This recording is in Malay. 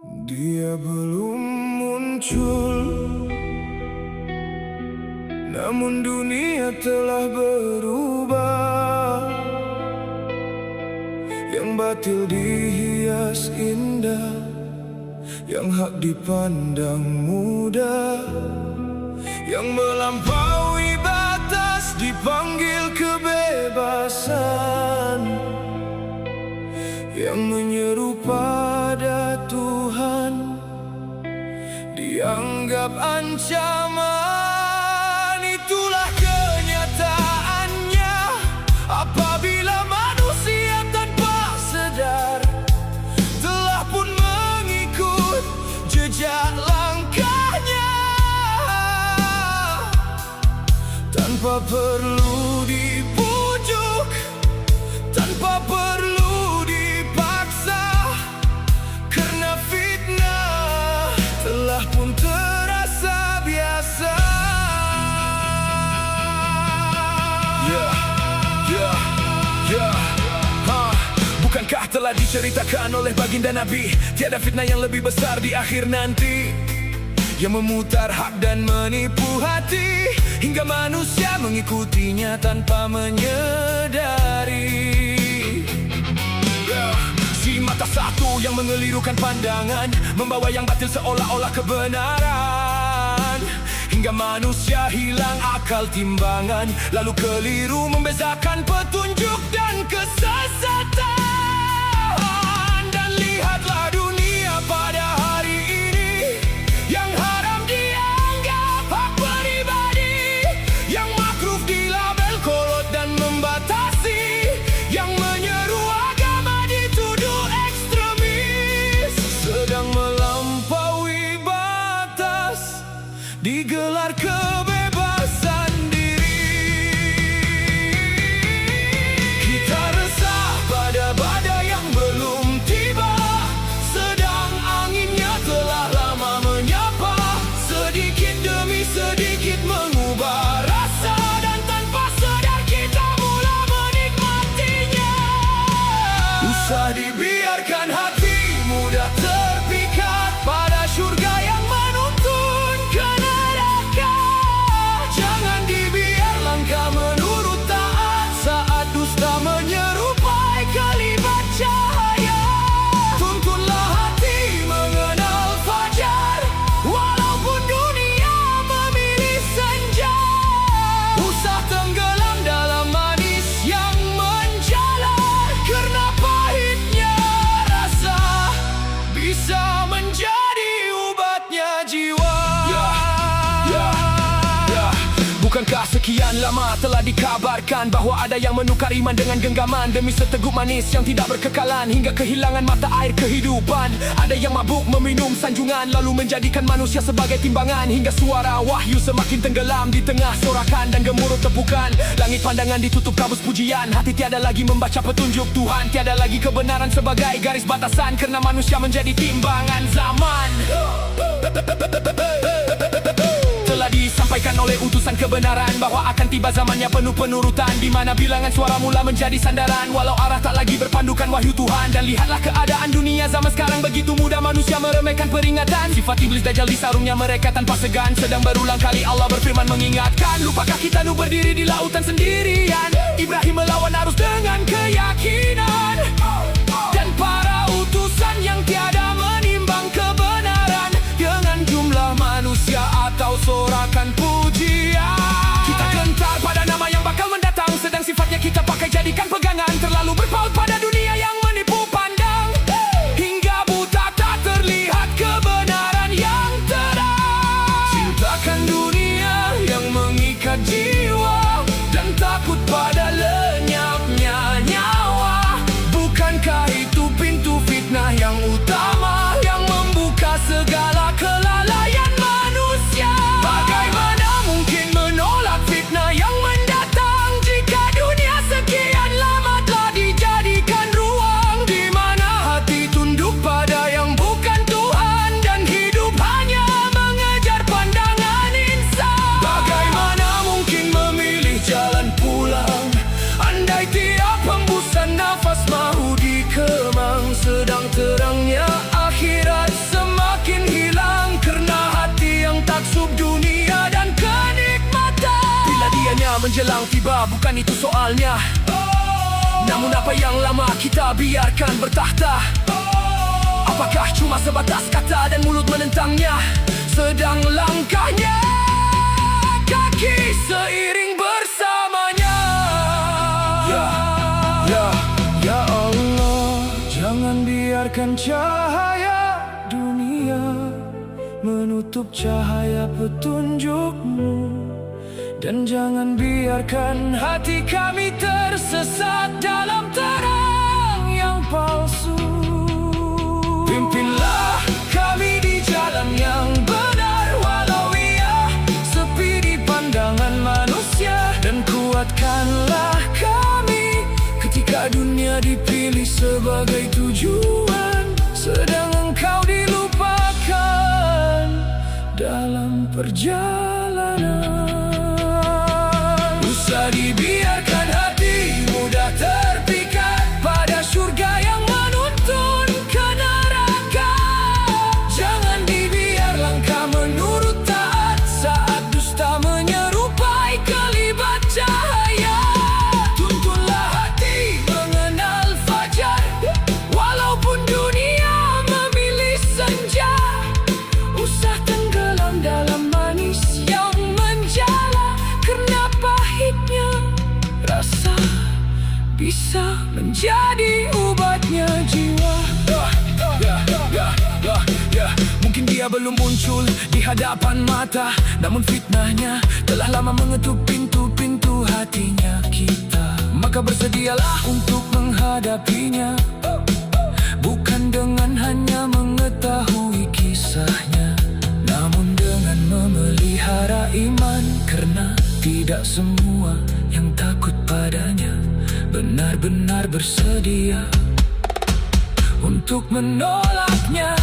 Dia belum muncul, namun dunia telah berubah. Yang batil dihias indah, yang hak dipandang mudah. Yang melampaui batas dipanggil kebebasan. Yang menyeru pada Tuhan dianggap ancaman. Itulah kenyataannya apabila manusia tanpa sadar telah pun mengikut jejak langkahnya, tanpa perlu dipujuk, tanpa perlu telah pun terasa biasa. Bukankah telah diceritakan oleh baginda Nabi, tiada fitnah yang lebih besar di akhir nanti, yang memutar hak dan menipu hati, hingga manusia mengikutinya tanpa menyadari. Si mata satu yang mengelirukan pandangan, membawa yang batil seolah-olah kebenaran, hingga manusia hilang akal timbangan, lalu keliru membezakan petunjuk dan kesesatan. Dan lihatlah dunia pada hari ini, yang haram dianggap hak pribadi, yang makruf dilabel kolot dan membatasi, yang menyeru agama dituduh ekstremis, sedang melampaui batas digelar kebebasan diri. Kita resah pada badai yang belum tiba, sedang anginnya telah lama menyapa, sedikit demi sedikit mengubah rasa, dan tanpa sadar kita mula menikmatinya. Usah dibiarkan hati mudah terpikat pada syurga yang menuntun ke neraka. Jangan dibiar langkah menurut taat saat dusta menyerupai kelibat cahaya. Tuntunlah hati mengenal fajar, walaupun dunia memilih senja. Usah tenggelam dalam manis yang menjalar, karena pahitnya rasa bisa menjadi ubatnya jiwa. Bukankah sekian lama telah dikabarkan bahwa ada yang menukar iman dengan genggaman demi seteguk manis yang tidak berkekalan, hingga kehilangan mata air kehidupan. Ada yang mabuk meminum sanjungan, lalu menjadikan manusia sebagai timbangan, hingga suara wahyu semakin tenggelam di tengah sorakan dan gemuruh tepukan. Langit pandangan ditutup kabus pujian, hati tiada lagi membaca petunjuk Tuhan, tiada lagi kebenaran sebagai garis batasan, karena manusia menjadi timbangan zaman. Telah disampaikan oleh utusan kebenaran bahwa akan tiba zamannya penuh penurutan, di mana bilangan suara mula menjadi sandaran, walau arah tak lagi berpandukan wahyu Tuhan. Dan lihatlah keadaan dunia zaman sekarang, begitu mudah manusia meremehkan peringatan. Sifat iblis dajjal di sarungnya mereka tanpa segan, sedang berulang kali Allah berfirman mengingatkan. Lupakah kita nu berdiri di lautan sendirian? Ibrahim melawan arus dengan keyakinan, dan para utusan yang tiada menimbang kebenaran dengan jumlah manusia atau sorakan pujian. Kita gentar pada nama yang bakal mendatang, sedang sifatnya kita pakai jadikan pegangan. Terlalu berpaut pada dunia yang menipu pandang, hingga buta tak terlihat kebenaran yang terang. Cintakan dunia yang mengikat jiwa, dan takut pada lenyapnya nyawa. Bukankah menjelang tiba, bukan itu soalnya. Namun apa yang lama kita biarkan bertahta? Apakah cuma sebatas kata dan mulut menentangnya? Sedang langkahnya kaki seiring bersamanya. Ya Allah, jangan biarkan cahaya dunia menutup cahaya petunjuk-Mu. Dan jangan biarkan hati kami tersesat dalam terang yang palsu. Pimpinlah kami di jalan yang benar, walau ia sepi di pandangan manusia. Dan kuatkanlah kami ketika dunia dipilih sebagai tujuan, sedang Engkau dilupakan dalam perjalanan. Usah dibiarkan hati mudah terpikat pada surga yang menuntun ke neraka. Jangan dibiar langkah menurut taat saat dusta menyerupai kelibat cahaya. Tuntunlah hati mengenal fajar, walaupun dunia memilih senja. Usah tenggelam dalam manis yang menjala, karena pahitnya rasa bisa menjadi obatnya jiwa. Mungkin dia belum muncul di hadapan mata, namun fitnahnya telah lama mengetuk pintu-pintu hatinya kita. Maka bersedialah untuk menghadapinya, bukan dengan hanya mengetahui kisahnya, namun dengan memelihara iman. Karena tidak semua yang takut padanya benar-benar bersedia untuk menolaknya.